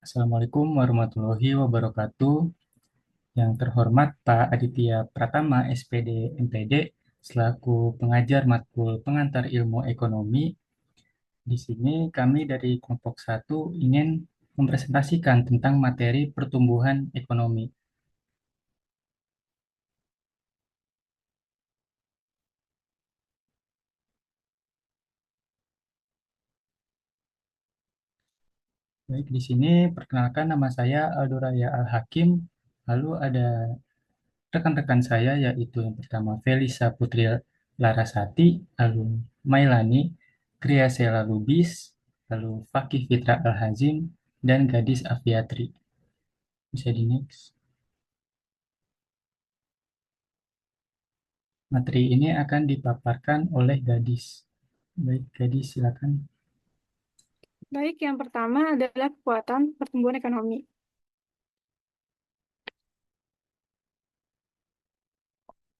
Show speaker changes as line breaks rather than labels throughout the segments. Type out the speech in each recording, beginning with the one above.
Assalamualaikum warahmatullahi wabarakatuh. Yang terhormat Pak Aditya Pratama, SPD MPD, selaku pengajar matkul pengantar ilmu ekonomi. Di sini kami dari kelompok satu ingin mempresentasikan tentang materi pertumbuhan ekonomi. Baik, di sini perkenalkan nama saya Aldo Raya Al-Hakim. Lalu ada rekan-rekan saya yaitu yang pertama Felisa Putri Larasati, lalu Mailani, Kriasela Lubis, lalu Fakih Fitra Al-Hazim, dan Gadis Afiatri. Bisa di next. Materi ini akan dipaparkan oleh Gadis. Baik, Gadis silakan.
Baik, yang pertama adalah kekuatan pertumbuhan ekonomi.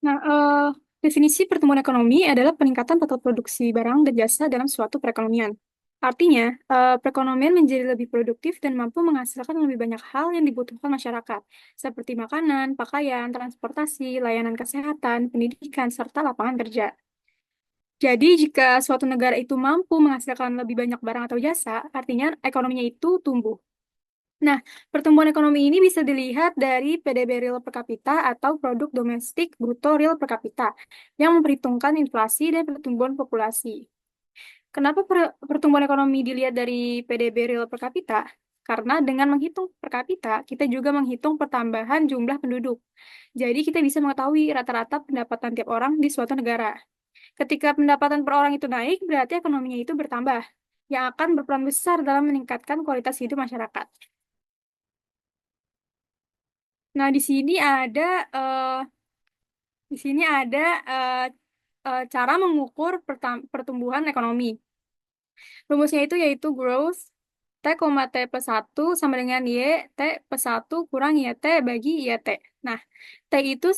Nah, definisi pertumbuhan ekonomi adalah peningkatan total produksi barang dan jasa dalam suatu perekonomian. Artinya, perekonomian menjadi lebih produktif dan mampu menghasilkan lebih banyak hal yang dibutuhkan masyarakat, seperti makanan, pakaian, transportasi, layanan kesehatan, pendidikan, serta lapangan kerja. Jadi, jika suatu negara itu mampu menghasilkan lebih banyak barang atau jasa, artinya ekonominya itu tumbuh. Nah, pertumbuhan ekonomi ini bisa dilihat dari PDB real per kapita atau produk domestik bruto real per kapita yang memperhitungkan inflasi dan pertumbuhan populasi. Kenapa pertumbuhan ekonomi dilihat dari PDB real per kapita? Karena dengan menghitung per kapita, kita juga menghitung pertambahan jumlah penduduk. Jadi kita bisa mengetahui rata-rata pendapatan tiap orang di suatu negara. Ketika pendapatan per orang itu naik, berarti ekonominya itu bertambah, yang akan berperan besar dalam meningkatkan kualitas hidup masyarakat. Nah, eh, di sini ada eh, cara mengukur pertumbuhan ekonomi. Rumusnya itu yaitu growth T, T plus 1 sama dengan Y, T plus 1 kurang YT bagi YT. Nah, T itu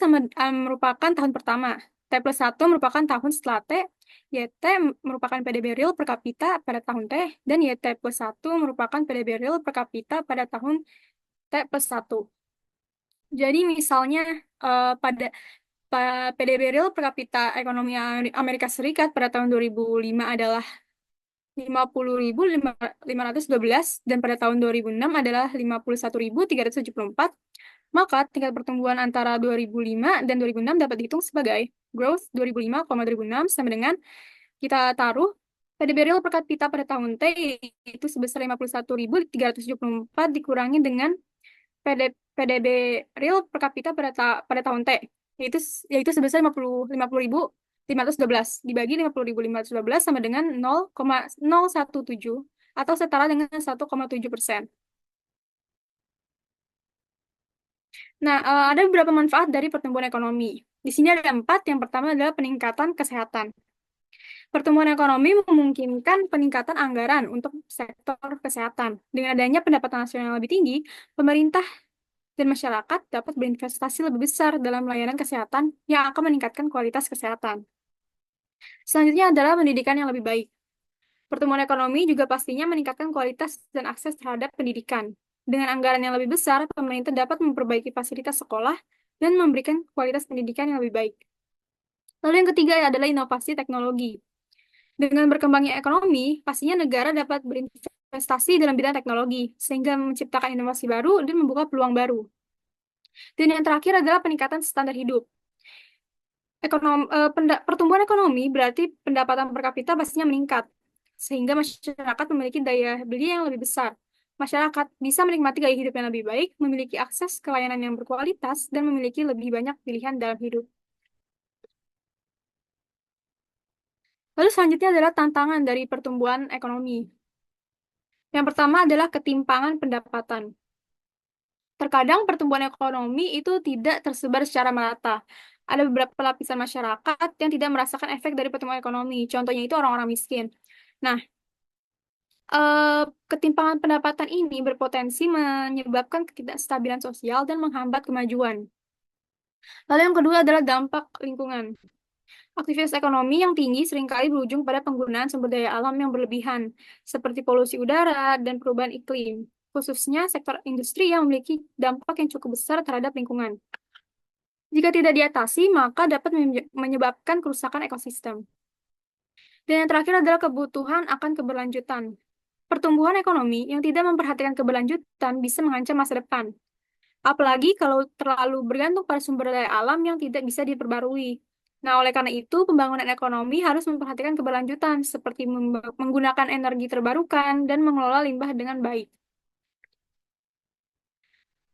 merupakan tahun pertama. T plus 1 merupakan tahun setelah T, YT merupakan PDB real per kapita pada tahun T, dan YT plus 1 merupakan PDB real per kapita pada tahun T plus 1. Jadi misalnya pada PDB real per kapita ekonomi Amerika Serikat pada tahun 2005 adalah 50.512 dan pada tahun 2006 adalah 51.374, maka tingkat pertumbuhan antara 2005 dan 2006 dapat dihitung sebagai growth 2005, 2006 sama dengan kita taruh PDB real per kapita pada tahun T itu sebesar 51.374 dikurangi dengan PDB real per kapita pada tahun T, yaitu sebesar 50.500.512 dibagi 50.512 sama dengan 0,017 atau setara dengan 1,7%. Nah, ada beberapa manfaat dari pertumbuhan ekonomi. Di sini ada 4. Yang pertama adalah peningkatan kesehatan. Pertumbuhan ekonomi memungkinkan peningkatan anggaran untuk sektor kesehatan. Dengan adanya pendapatan nasional yang lebih tinggi, pemerintah dan masyarakat dapat berinvestasi lebih besar dalam layanan kesehatan yang akan meningkatkan kualitas kesehatan. Selanjutnya adalah pendidikan yang lebih baik. Pertumbuhan ekonomi juga pastinya meningkatkan kualitas dan akses terhadap pendidikan. Dengan anggaran yang lebih besar, pemerintah dapat memperbaiki fasilitas sekolah dan memberikan kualitas pendidikan yang lebih baik. Lalu yang ketiga adalah inovasi teknologi. Dengan berkembangnya ekonomi, pastinya negara dapat berinvestasi dalam bidang teknologi, sehingga menciptakan inovasi baru dan membuka peluang baru. Dan yang terakhir adalah peningkatan standar hidup. Pertumbuhan ekonomi berarti pendapatan per kapita pastinya meningkat, sehingga masyarakat memiliki daya beli yang lebih besar. Masyarakat bisa menikmati gaya hidup yang lebih baik, memiliki akses ke layanan yang berkualitas, dan memiliki lebih banyak pilihan dalam hidup. Lalu selanjutnya adalah tantangan dari pertumbuhan ekonomi. Yang pertama adalah ketimpangan pendapatan. Terkadang pertumbuhan ekonomi itu tidak tersebar secara merata. Ada beberapa lapisan masyarakat yang tidak merasakan efek dari pertumbuhan ekonomi. Contohnya itu orang-orang miskin. Nah, ketimpangan pendapatan ini berpotensi menyebabkan ketidakstabilan sosial dan menghambat kemajuan. Lalu yang kedua adalah dampak lingkungan. Aktivitas ekonomi yang tinggi seringkali berujung pada penggunaan sumber daya alam yang berlebihan, seperti polusi udara dan perubahan iklim. khususnya sektor industri yang memiliki dampak yang cukup besar terhadap lingkungan. Jika tidak diatasi, maka dapat menyebabkan kerusakan ekosistem. Dan yang terakhir adalah kebutuhan akan keberlanjutan. Pertumbuhan ekonomi yang tidak memperhatikan keberlanjutan bisa mengancam masa depan. Apalagi kalau terlalu bergantung pada sumber daya alam yang tidak bisa diperbarui. Nah, oleh karena itu, pembangunan ekonomi harus memperhatikan keberlanjutan, seperti menggunakan energi terbarukan dan mengelola limbah dengan baik.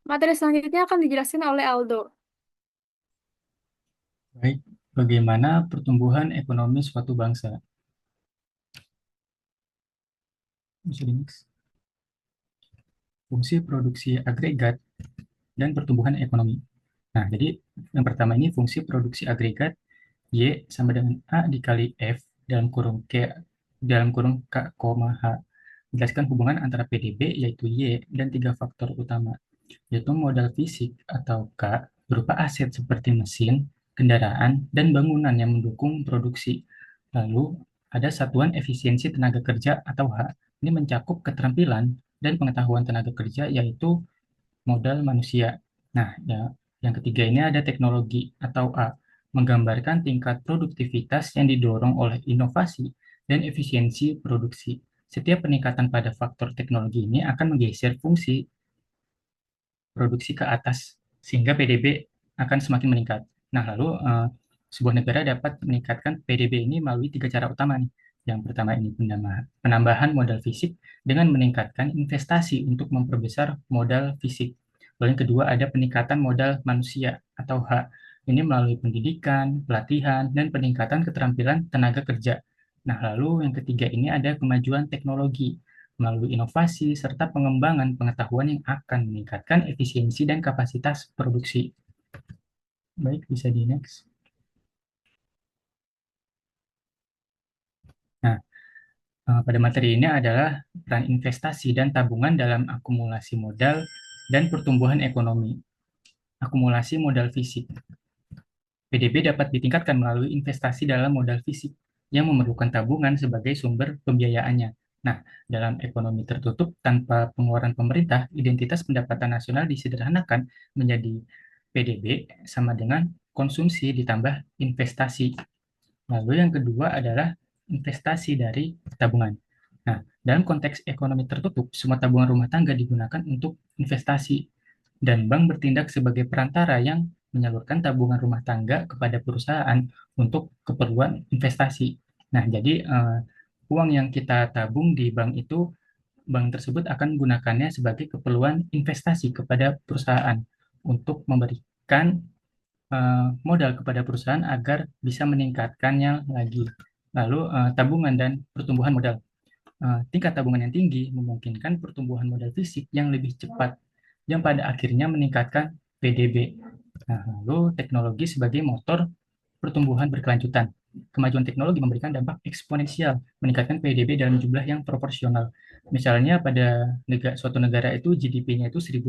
Materi selanjutnya akan dijelaskan oleh Aldo.
Baik, bagaimana pertumbuhan ekonomi suatu bangsa? Bisa di next. Fungsi produksi agregat dan pertumbuhan ekonomi. Nah, jadi yang pertama ini fungsi produksi agregat Y sama dengan A dikali F dalam kurung K, H. Menjelaskan hubungan antara PDB yaitu Y dan tiga faktor utama, yaitu modal fisik atau K berupa aset seperti mesin, kendaraan, dan bangunan yang mendukung produksi. Lalu ada satuan efisiensi tenaga kerja atau H. Ini mencakup keterampilan dan pengetahuan tenaga kerja yaitu modal manusia. Nah, ya, yang ketiga ini ada teknologi atau A, menggambarkan tingkat produktivitas yang didorong oleh inovasi dan efisiensi produksi. Setiap peningkatan pada faktor teknologi ini akan menggeser fungsi produksi ke atas, sehingga PDB akan semakin meningkat. Nah, lalu sebuah negara dapat meningkatkan PDB ini melalui tiga cara utama nih. Yang pertama ini penambahan modal fisik dengan meningkatkan investasi untuk memperbesar modal fisik. Lalu yang kedua ada peningkatan modal manusia atau H. Ini melalui pendidikan, pelatihan, dan peningkatan keterampilan tenaga kerja. Nah, lalu yang ketiga ini ada kemajuan teknologi melalui inovasi serta pengembangan pengetahuan yang akan meningkatkan efisiensi dan kapasitas produksi. Baik, bisa di next. Nah, pada materi ini adalah peran investasi dan tabungan dalam akumulasi modal dan pertumbuhan ekonomi. Akumulasi modal fisik. PDB dapat ditingkatkan melalui investasi dalam modal fisik yang memerlukan tabungan sebagai sumber pembiayaannya. Nah, dalam ekonomi tertutup tanpa pengeluaran pemerintah, identitas pendapatan nasional disederhanakan menjadi PDB sama dengan konsumsi ditambah investasi. Lalu yang kedua adalah investasi dari tabungan. Nah, dalam konteks ekonomi tertutup, semua tabungan rumah tangga digunakan untuk investasi dan bank bertindak sebagai perantara yang menyalurkan tabungan rumah tangga kepada perusahaan untuk keperluan investasi. Nah, jadi uang yang kita tabung di bank itu, bank tersebut akan menggunakannya sebagai keperluan investasi kepada perusahaan untuk memberikan modal kepada perusahaan agar bisa meningkatkannya lagi. Lalu tabungan dan pertumbuhan modal. Tingkat tabungan yang tinggi memungkinkan pertumbuhan modal fisik yang lebih cepat, yang pada akhirnya meningkatkan PDB. Nah, lalu teknologi sebagai motor pertumbuhan berkelanjutan. Kemajuan teknologi memberikan dampak eksponensial, meningkatkan PDB dalam jumlah yang proporsional. Misalnya pada suatu negara itu GDP-nya itu $1.000.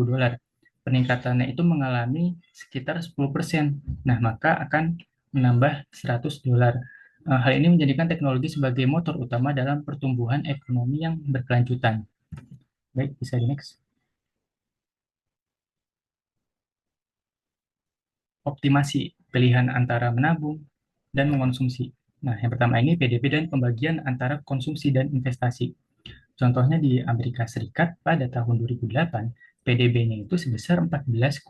Peningkatannya itu mengalami sekitar 10%. Nah, maka akan menambah $100. Hal ini menjadikan teknologi sebagai motor utama dalam pertumbuhan ekonomi yang berkelanjutan. Baik, bisa di next. Optimasi pilihan antara menabung dan mengonsumsi. Nah, yang pertama ini PDB dan pembagian antara konsumsi dan investasi. Contohnya di Amerika Serikat pada tahun 2008, PDB-nya itu sebesar 14,44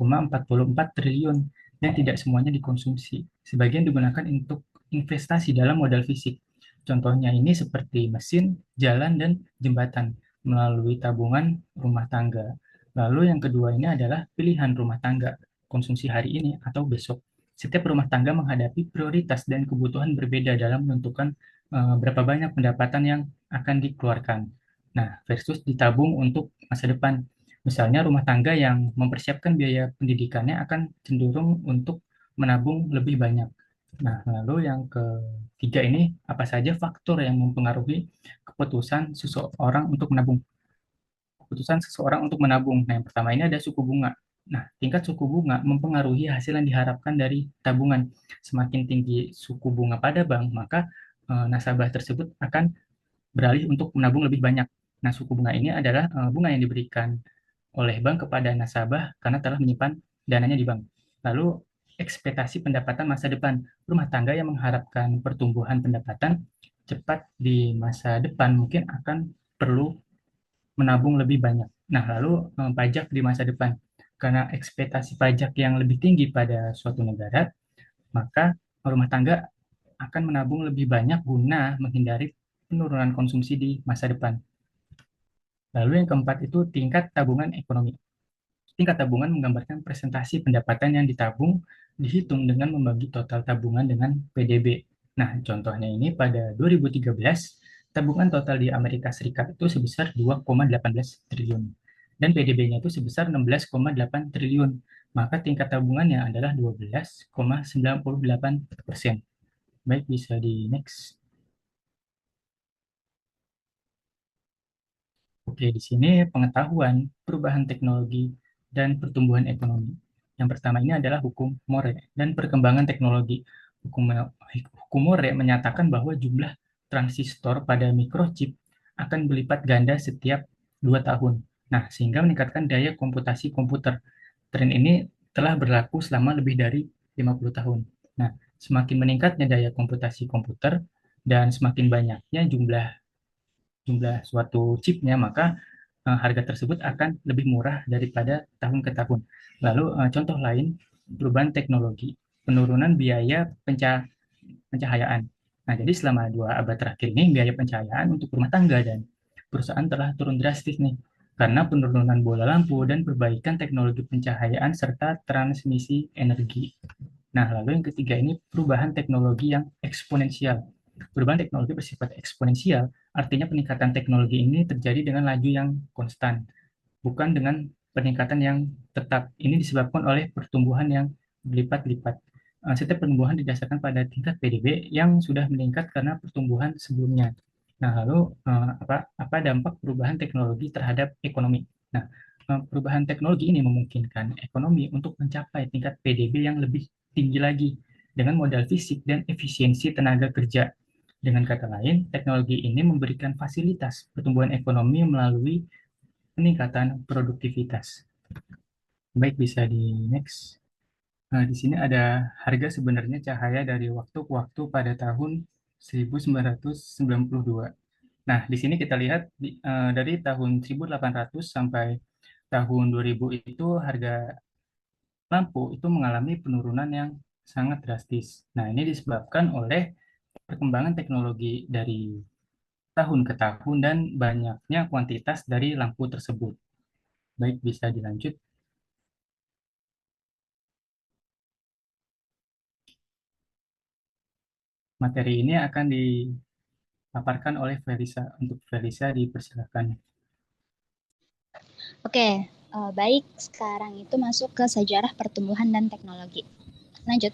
triliun dan tidak semuanya dikonsumsi. Sebagian digunakan untuk investasi dalam modal fisik. Contohnya ini seperti mesin, jalan, dan jembatan melalui tabungan rumah tangga. Lalu yang kedua ini adalah pilihan rumah tangga, konsumsi hari ini atau besok. Setiap rumah tangga menghadapi prioritas dan kebutuhan berbeda dalam menentukan berapa banyak pendapatan yang akan dikeluarkan. Nah, versus ditabung untuk masa depan. Misalnya rumah tangga yang mempersiapkan biaya pendidikannya akan cenderung untuk menabung lebih banyak. Nah, lalu yang ketiga ini, apa saja faktor yang mempengaruhi keputusan seseorang untuk menabung? Keputusan seseorang untuk menabung. Nah, yang pertama ini ada suku bunga. Nah, tingkat suku bunga mempengaruhi hasil yang diharapkan dari tabungan. Semakin tinggi suku bunga pada bank, maka nasabah tersebut akan beralih untuk menabung lebih banyak. Nah, suku bunga ini adalah bunga yang diberikan oleh bank kepada nasabah karena telah menyimpan dananya di bank. Lalu, ekspektasi pendapatan masa depan rumah tangga yang mengharapkan pertumbuhan pendapatan cepat di masa depan mungkin akan perlu menabung lebih banyak. Nah, lalu pajak di masa depan. Karena ekspektasi pajak yang lebih tinggi pada suatu negara, maka rumah tangga akan menabung lebih banyak guna menghindari penurunan konsumsi di masa depan. Lalu yang keempat itu tingkat tabungan ekonomi. Tingkat tabungan menggambarkan presentasi pendapatan yang ditabung dihitung dengan membagi total tabungan dengan PDB. Nah, contohnya ini pada 2013, tabungan total di Amerika Serikat itu sebesar 2,18 triliun dan PDB-nya itu sebesar 16,8 triliun. Maka tingkat tabungannya adalah 12,98%. Baik, bisa di next. Oke, di sini pengetahuan, perubahan teknologi, dan pertumbuhan ekonomi. Yang pertama ini adalah hukum More dan perkembangan teknologi. Hukum More menyatakan bahwa jumlah transistor pada mikrochip akan berlipat ganda setiap 2 tahun. Nah, sehingga meningkatkan daya komputasi komputer. Tren ini telah berlaku selama lebih dari 50 tahun. Nah, semakin meningkatnya daya komputasi komputer dan semakin banyaknya jumlah jumlah suatu chipnya, maka harga tersebut akan lebih murah daripada tahun ke tahun. Lalu contoh lain, perubahan teknologi, penurunan biaya pencahayaan. Nah, jadi selama 2 abad terakhir ini biaya pencahayaan untuk rumah tangga dan perusahaan telah turun drastis nih karena penurunan bola lampu dan perbaikan teknologi pencahayaan serta transmisi energi. Nah, lalu yang ketiga ini perubahan teknologi yang eksponensial. Perubahan teknologi bersifat eksponensial, artinya peningkatan teknologi ini terjadi dengan laju yang konstan, bukan dengan peningkatan yang tetap. Ini disebabkan oleh pertumbuhan yang berlipat-lipat. Setiap pertumbuhan didasarkan pada tingkat PDB yang sudah meningkat karena pertumbuhan sebelumnya. Nah, lalu apa dampak perubahan teknologi terhadap ekonomi? Nah, perubahan teknologi ini memungkinkan ekonomi untuk mencapai tingkat PDB yang lebih tinggi lagi dengan modal fisik dan efisiensi tenaga kerja. Dengan kata lain, teknologi ini memberikan fasilitas pertumbuhan ekonomi melalui peningkatan produktivitas. Baik, bisa di next. Nah, di sini ada harga sebenarnya cahaya dari waktu ke waktu pada tahun 1992. Nah, di sini kita lihat dari tahun 1800 sampai tahun 2000 itu harga lampu itu mengalami penurunan yang sangat drastis. Nah, ini disebabkan oleh perkembangan teknologi dari tahun ke tahun dan banyaknya kuantitas dari lampu tersebut. Baik, bisa dilanjut. Materi ini akan dipaparkan oleh Felisa. Untuk Felisa dipersilakan.
Oke, baik. Sekarang itu masuk ke sejarah pertumbuhan dan teknologi. Lanjut.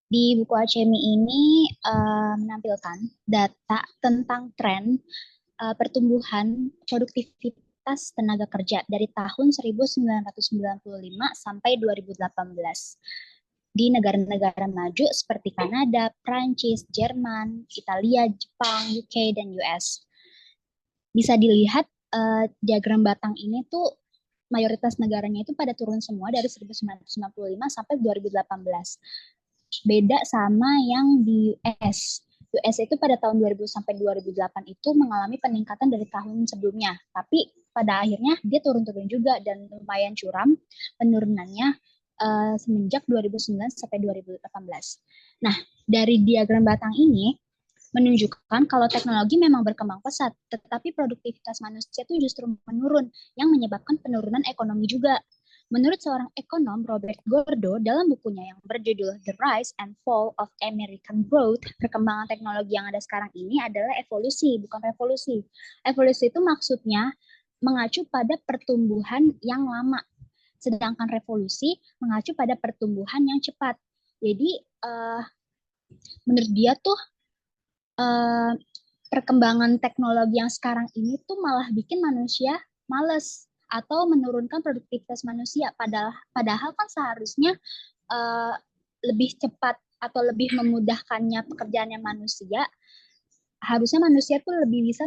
Di buku Acemi ini menampilkan data tentang tren pertumbuhan produktivitas tenaga kerja dari tahun 1995 sampai 2018 di negara-negara maju seperti Kanada, Prancis, Jerman, Italia, Jepang, UK, dan US. Bisa dilihat diagram batang ini tuh mayoritas negaranya itu pada turun semua dari 1995 sampai 2018. Beda sama yang di US. US itu pada tahun 2000 sampai 2008 itu mengalami peningkatan dari tahun sebelumnya. Tapi pada akhirnya dia turun-turun juga dan lumayan curam penurunannya semenjak 2009 sampai 2018. Nah, dari diagram batang ini menunjukkan kalau teknologi memang berkembang pesat, tetapi produktivitas manusia itu justru menurun, yang menyebabkan penurunan ekonomi juga. Menurut seorang ekonom, Robert Gordo, dalam bukunya yang berjudul The Rise and Fall of American Growth, perkembangan teknologi yang ada sekarang ini adalah evolusi, bukan revolusi. Evolusi itu maksudnya mengacu pada pertumbuhan yang lama, sedangkan revolusi mengacu pada pertumbuhan yang cepat. Jadi, menurut dia tuh uh, perkembangan teknologi yang sekarang ini tuh malah bikin manusia males atau menurunkan produktivitas manusia. Padahal kan seharusnya uh, lebih cepat atau lebih memudahkannya pekerjaannya manusia harusnya manusia tuh lebih bisa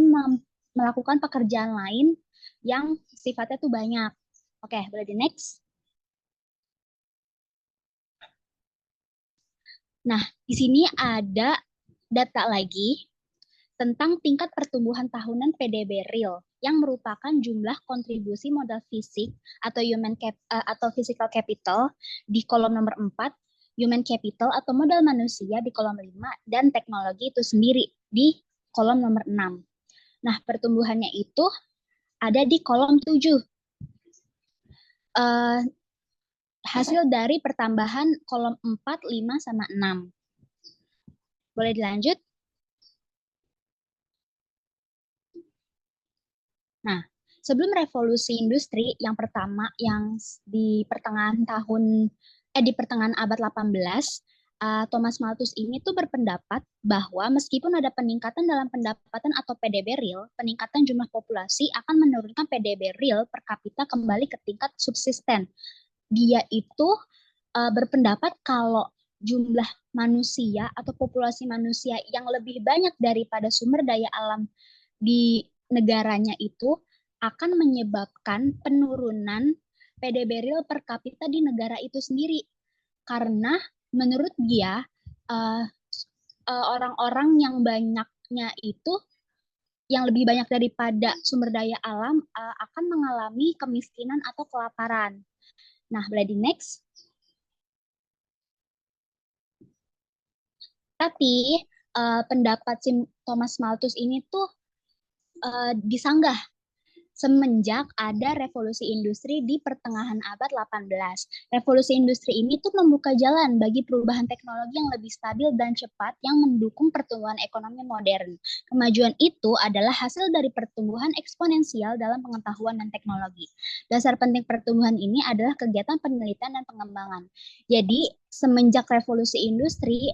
melakukan pekerjaan lain yang sifatnya tuh banyak. Oke, boleh di next. Nah, di sini ada data lagi tentang tingkat pertumbuhan tahunan PDB real yang merupakan jumlah kontribusi modal fisik atau atau physical capital di kolom nomor 4, human capital atau modal manusia di kolom 5, dan teknologi itu sendiri di kolom nomor 6. Nah, pertumbuhannya itu ada di kolom 7. Hasil dari pertambahan kolom 4, 5, sama 6. Boleh dilanjut? Nah, sebelum revolusi industri yang pertama yang di pertengahan abad 18, Thomas Malthus ini tuh berpendapat bahwa meskipun ada peningkatan dalam pendapatan atau PDB real, peningkatan jumlah populasi akan menurunkan PDB real per kapita kembali ke tingkat subsisten. Dia itu berpendapat kalau jumlah manusia atau populasi manusia yang lebih banyak daripada sumber daya alam di negaranya itu akan menyebabkan penurunan PDB real per kapita di negara itu sendiri. Karena menurut dia orang-orang yang banyaknya itu yang lebih banyak daripada sumber daya alam akan mengalami kemiskinan atau kelaparan. Nah, boleh di next. Tapi pendapat si Thomas Malthus ini tuh disanggah semenjak ada revolusi industri di pertengahan abad 18. Revolusi industri ini tuh membuka jalan bagi perubahan teknologi yang lebih stabil dan cepat yang mendukung pertumbuhan ekonomi modern. Kemajuan itu adalah hasil dari pertumbuhan eksponensial dalam pengetahuan dan teknologi. Dasar penting pertumbuhan ini adalah kegiatan penelitian dan pengembangan. Jadi, semenjak revolusi industri,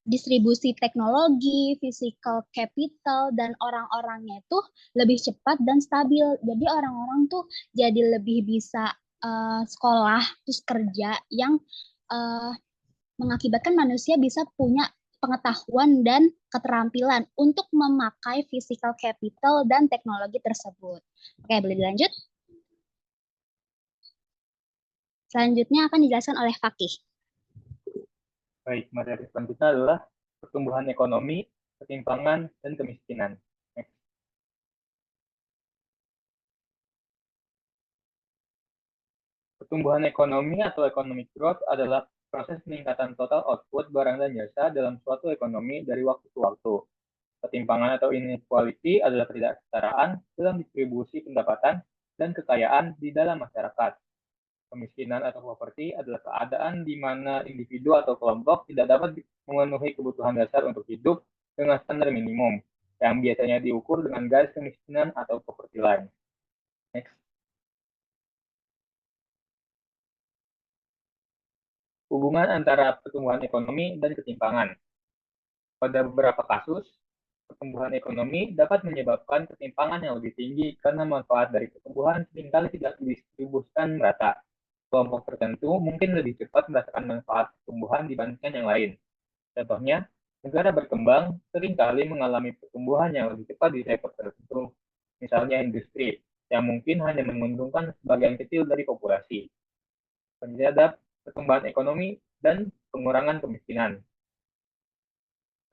distribusi teknologi, physical capital, dan orang-orangnya itu lebih cepat dan stabil. Jadi orang-orang tuh jadi lebih bisa sekolah, terus kerja yang uh, mengakibatkan manusia bisa punya pengetahuan dan keterampilan untuk memakai physical capital dan teknologi tersebut. Oke, boleh dilanjut? Selanjutnya akan dijelaskan oleh Fakih.
Baik, materi depan kita adalah pertumbuhan ekonomi, ketimpangan, dan kemiskinan. Next. Pertumbuhan ekonomi atau economic growth adalah proses peningkatan total output barang dan jasa dalam suatu ekonomi dari waktu ke waktu. Ketimpangan atau inequality adalah ketidaksetaraan dalam distribusi pendapatan dan kekayaan di dalam masyarakat. Kemiskinan atau poverty adalah keadaan di mana individu atau kelompok tidak dapat memenuhi kebutuhan dasar untuk hidup dengan standar minimum, yang biasanya diukur dengan garis kemiskinan atau poverty line. Next. Hubungan antara pertumbuhan ekonomi dan ketimpangan. Pada beberapa kasus, pertumbuhan ekonomi dapat menyebabkan ketimpangan yang lebih tinggi karena manfaat dari pertumbuhan seringkali tidak didistribusikan merata. Kelompok tertentu mungkin lebih cepat merasakan manfaat pertumbuhan dibandingkan yang lain. Contohnya, negara berkembang seringkali mengalami pertumbuhan yang lebih cepat di sektor tertentu, misalnya industri, yang mungkin hanya menguntungkan sebagian kecil dari populasi. Penyadap pertumbuhan ekonomi dan pengurangan kemiskinan.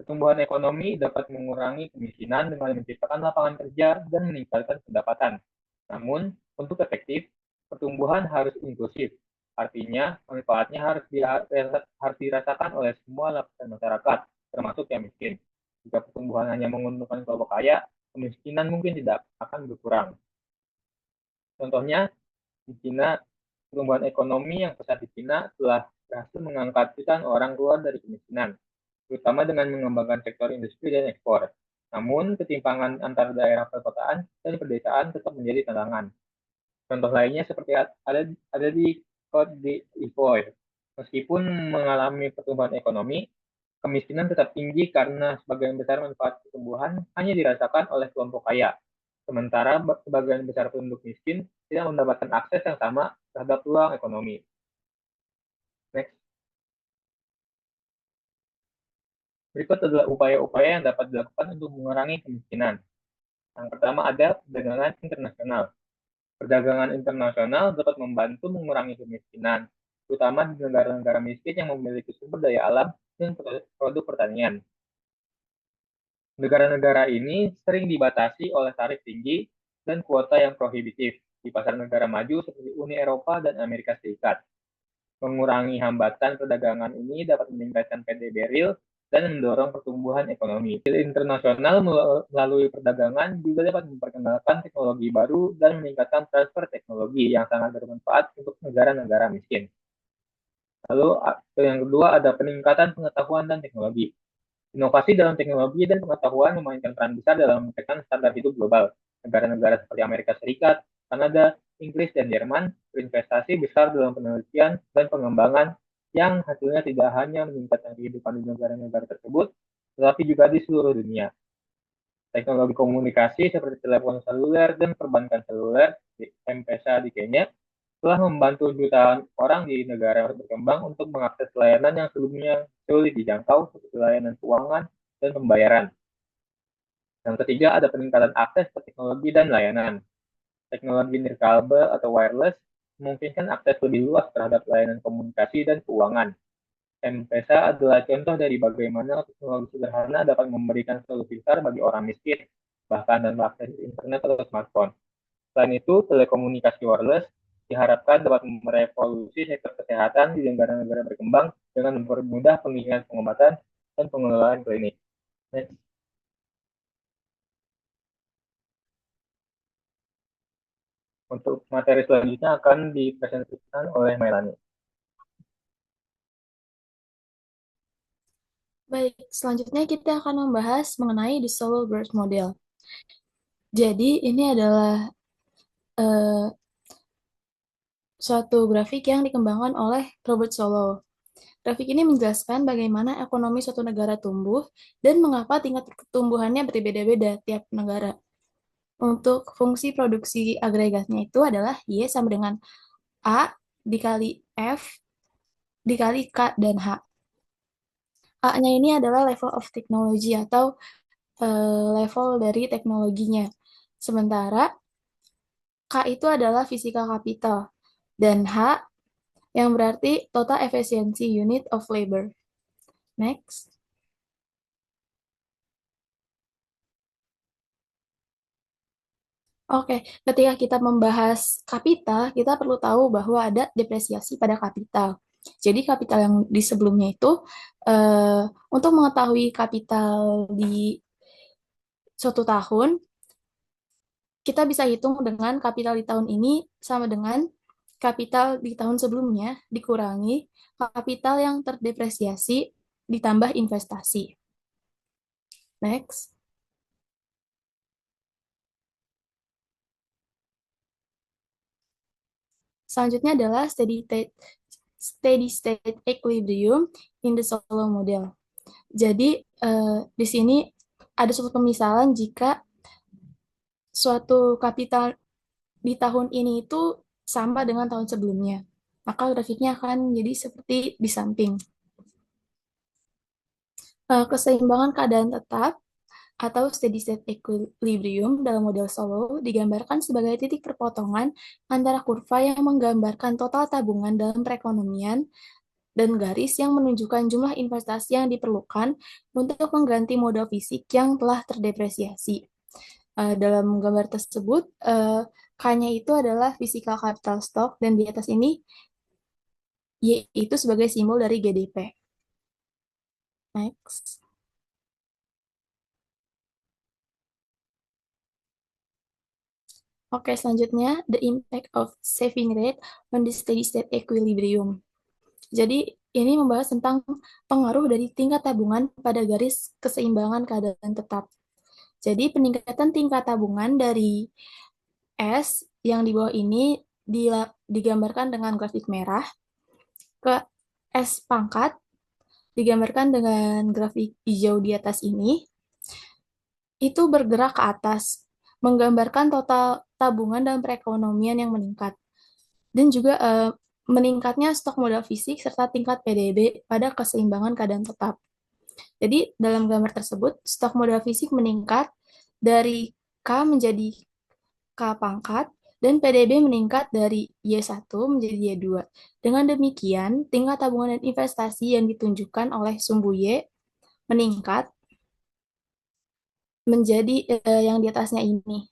Pertumbuhan ekonomi dapat mengurangi kemiskinan dengan menciptakan lapangan kerja dan meningkatkan pendapatan. Namun, untuk efektif, pertumbuhan harus inklusif. Artinya, manfaatnya harus dirasakan oleh semua lapisan masyarakat, termasuk yang miskin. Jika pertumbuhan hanya menguntungkan kelompok kaya, kemiskinan mungkin tidak akan berkurang. Contohnya, di Cina, pertumbuhan ekonomi yang pesat di Cina telah berhasil mengangkat jutaan orang keluar dari kemiskinan, terutama dengan mengembangkan sektor industri dan ekspor. Namun, ketimpangan antar daerah perkotaan dan pedesaan tetap menjadi tantangan. Contoh lainnya seperti ada di Cote d'Ivoire. Meskipun mengalami pertumbuhan ekonomi, kemiskinan tetap tinggi karena sebagian besar manfaat pertumbuhan hanya dirasakan oleh kelompok kaya, sementara sebagian besar penduduk miskin tidak mendapatkan akses yang sama terhadap peluang ekonomi. Next. Berikut adalah upaya-upaya yang dapat dilakukan untuk mengurangi kemiskinan. Yang pertama ada perdagangan internasional. Perdagangan internasional dapat membantu mengurangi kemiskinan, terutama di negara-negara miskin yang memiliki sumber daya alam dan produk pertanian. Negara-negara ini sering dibatasi oleh tarif tinggi dan kuota yang prohibitif di pasar negara maju seperti Uni Eropa dan Amerika Serikat. Mengurangi hambatan perdagangan ini dapat meningkatkan PDB real dan mendorong pertumbuhan ekonomi. Internasional melalui perdagangan juga dapat memperkenalkan teknologi baru dan meningkatkan transfer teknologi yang sangat bermanfaat untuk negara-negara miskin. Lalu yang kedua ada peningkatan pengetahuan dan teknologi. Inovasi dalam teknologi dan pengetahuan memainkan peran besar dalam meningkatkan standar hidup global. Negara-negara seperti Amerika Serikat, Kanada, Inggris, dan Jerman berinvestasi besar dalam penelitian dan pengembangan yang hasilnya tidak hanya meningkatkan kehidupan di negara-negara tersebut, tetapi juga di seluruh dunia. Teknologi komunikasi seperti telepon seluler dan perbankan seluler di M-Pesa di Kenya telah membantu jutaan orang di negara berkembang untuk mengakses layanan yang sebelumnya sulit dijangkau seperti layanan keuangan dan pembayaran. Yang ketiga ada peningkatan akses ke teknologi dan layanan. Teknologi nirkabel atau wireless memungkinkan akses lebih luas terhadap layanan komunikasi dan keuangan. M-Pesa adalah contoh dari bagaimana teknologi sederhana dapat memberikan solusi besar bagi orang miskin, bahkan tanpa akses internet atau smartphone. Selain itu, telekomunikasi wireless diharapkan dapat merevolusi sektor kesehatan di negara-negara berkembang dengan mempermudah pengiriman pengobatan dan pengelolaan klinik. Next. Untuk materi selanjutnya akan dipresentasikan oleh Melanie.
Baik, selanjutnya kita akan membahas mengenai the Solo Bird Model. Jadi, ini adalah suatu grafik yang dikembangkan oleh Robert Solow. Grafik ini menjelaskan bagaimana ekonomi suatu negara tumbuh dan mengapa tingkat pertumbuhannya berbeda-beda tiap negara. Untuk fungsi produksi agregatnya itu adalah Y sama dengan A dikali F dikali K dan H. A-nya ini adalah level of technology atau level dari teknologinya. Sementara K itu adalah physical capital dan H yang berarti total efficiency unit of labor. Next. Oke, ketika kita membahas kapital, kita perlu tahu bahwa ada depresiasi pada kapital. Jadi kapital yang di sebelumnya itu, untuk mengetahui kapital di suatu tahun, kita bisa hitung dengan kapital di tahun ini sama dengan kapital di tahun sebelumnya dikurangi kapital yang terdepresiasi ditambah investasi. Next. Selanjutnya adalah steady state equilibrium in the Solow model. Jadi di sini ada suatu pemisalan jika suatu kapital di tahun ini itu sama dengan tahun sebelumnya. Maka grafiknya akan jadi seperti di samping. Keseimbangan keadaan tetap atau steady state equilibrium dalam model Solow digambarkan sebagai titik perpotongan antara kurva yang menggambarkan total tabungan dalam perekonomian dan garis yang menunjukkan jumlah investasi yang diperlukan untuk mengganti modal fisik yang telah terdepresiasi. Dalam gambar tersebut, K-nya itu adalah physical capital stock dan di atas ini Y itu sebagai simbol dari GDP. Next. Oke, selanjutnya, the impact of saving rate on the steady state equilibrium. Jadi, ini membahas tentang pengaruh dari tingkat tabungan pada garis keseimbangan keadaan tetap. Jadi, peningkatan tingkat tabungan dari S yang di bawah ini digambarkan dengan grafik merah, ke S pangkat digambarkan dengan grafik hijau di atas ini, itu bergerak ke atas, menggambarkan total tabungan dan perekonomian yang meningkat. Dan juga meningkatnya stok modal fisik serta tingkat PDB pada keseimbangan keadaan tetap. Jadi dalam gambar tersebut, stok modal fisik meningkat dari K menjadi K pangkat, dan PDB meningkat dari Y1 menjadi Y2. Dengan demikian, tingkat tabungan dan investasi yang ditunjukkan oleh sumbu Y meningkat menjadi yang di atasnya ini.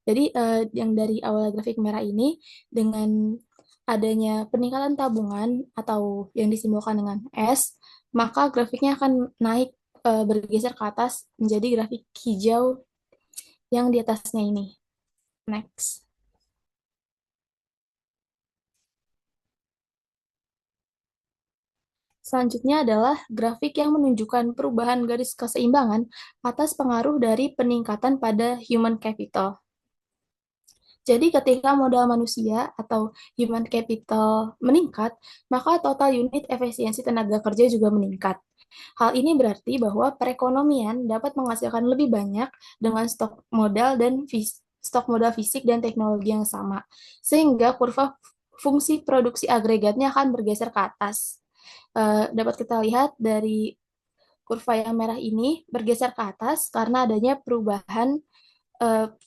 Jadi yang dari awal grafik merah ini dengan adanya peningkatan tabungan atau yang disimbolkan dengan S, maka grafiknya akan naik bergeser ke atas menjadi grafik hijau yang di atasnya ini. Next. Selanjutnya adalah grafik yang menunjukkan perubahan garis keseimbangan atas pengaruh dari peningkatan pada human capital. Jadi ketika modal manusia atau human capital meningkat, maka total unit efisiensi tenaga kerja juga meningkat. Hal ini berarti bahwa perekonomian dapat menghasilkan lebih banyak dengan stok modal fisik dan teknologi yang sama, sehingga kurva fungsi produksi agregatnya akan bergeser ke atas. Dapat kita lihat dari kurva yang merah ini bergeser ke atas karena adanya perubahan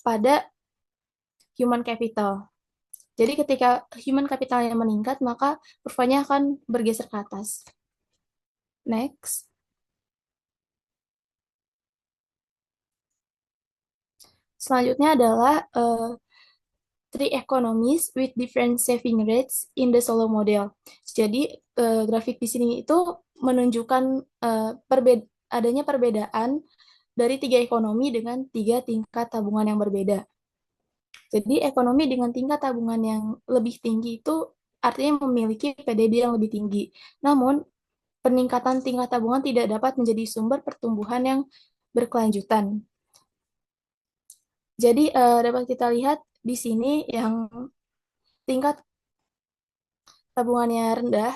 pada human capital. Jadi ketika human capitalnya meningkat, maka kurvanya akan bergeser ke atas. Next. Selanjutnya adalah three economies with different saving rates in the Solo model. Jadi grafik di sini itu menunjukkan adanya perbedaan dari tiga ekonomi dengan tiga tingkat tabungan yang berbeda. Jadi ekonomi dengan tingkat tabungan yang lebih tinggi itu artinya memiliki PDB yang lebih tinggi. Namun peningkatan tingkat tabungan tidak dapat menjadi sumber pertumbuhan yang berkelanjutan. Jadi dapat kita lihat di sini yang tingkat tabungannya rendah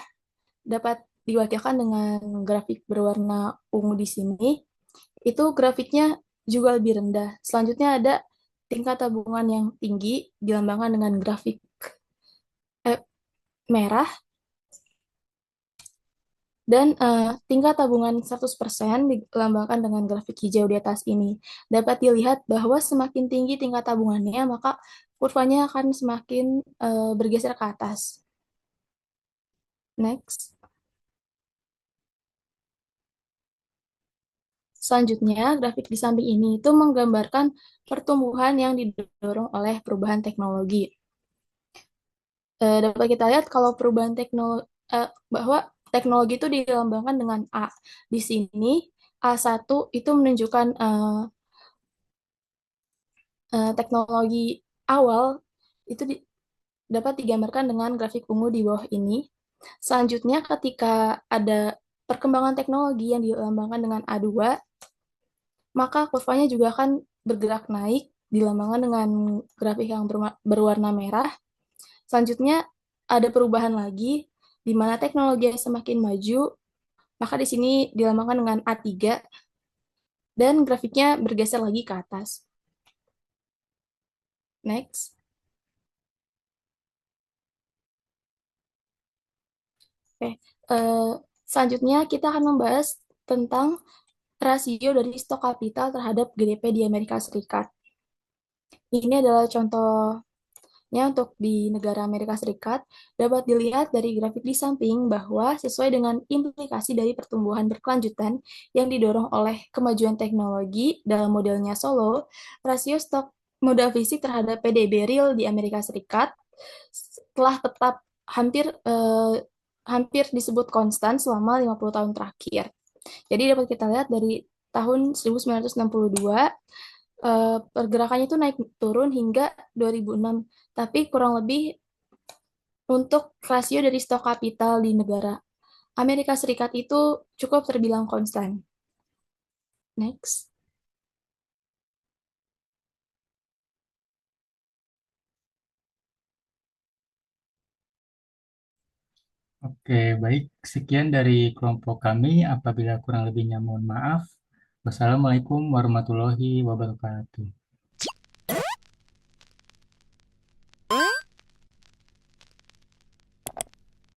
dapat diwakilkan dengan grafik berwarna ungu di sini. Itu grafiknya juga lebih rendah. Selanjutnya ada tingkat tabungan yang tinggi dilambangkan dengan grafik merah, dan tingkat tabungan 100% dilambangkan dengan grafik hijau di atas ini. Dapat dilihat bahwa semakin tinggi tingkat tabungannya, maka kurvanya akan semakin bergeser ke atas. Next. Selanjutnya, grafik di samping ini itu menggambarkan pertumbuhan yang didorong oleh perubahan teknologi. Dapat kita lihat kalau perubahan teknologi bahwa teknologi itu dilambangkan dengan A. Di sini A1 itu menunjukkan teknologi awal itu dapat digambarkan dengan grafik ungu di bawah ini. Selanjutnya ketika ada perkembangan teknologi yang dilambangkan dengan A2, maka kurvanya juga akan bergerak naik dilambangkan dengan grafik yang berwarna merah. Selanjutnya ada perubahan lagi di mana teknologi yang semakin maju, maka di sini dilambangkan dengan A3 dan grafiknya bergeser lagi ke atas. Next. Oke, selanjutnya kita akan membahas tentang rasio dari stok kapital terhadap GDP di Amerika Serikat. Ini adalah contohnya untuk di negara Amerika Serikat. Dapat dilihat dari grafik di samping bahwa sesuai dengan implikasi dari pertumbuhan berkelanjutan yang didorong oleh kemajuan teknologi dalam modelnya Solo, rasio stok modal fisik terhadap PDB real di Amerika Serikat telah tetap hampir disebut konstan selama 50 tahun terakhir. Jadi dapat kita lihat dari tahun 1962 pergerakannya itu naik turun hingga 2006, tapi kurang lebih untuk rasio dari stok kapital di negara Amerika Serikat itu cukup terbilang konstan. Next.
Oke, baik. Sekian dari kelompok kami. Apabila kurang lebihnya mohon maaf. Wassalamualaikum warahmatullahi wabarakatuh.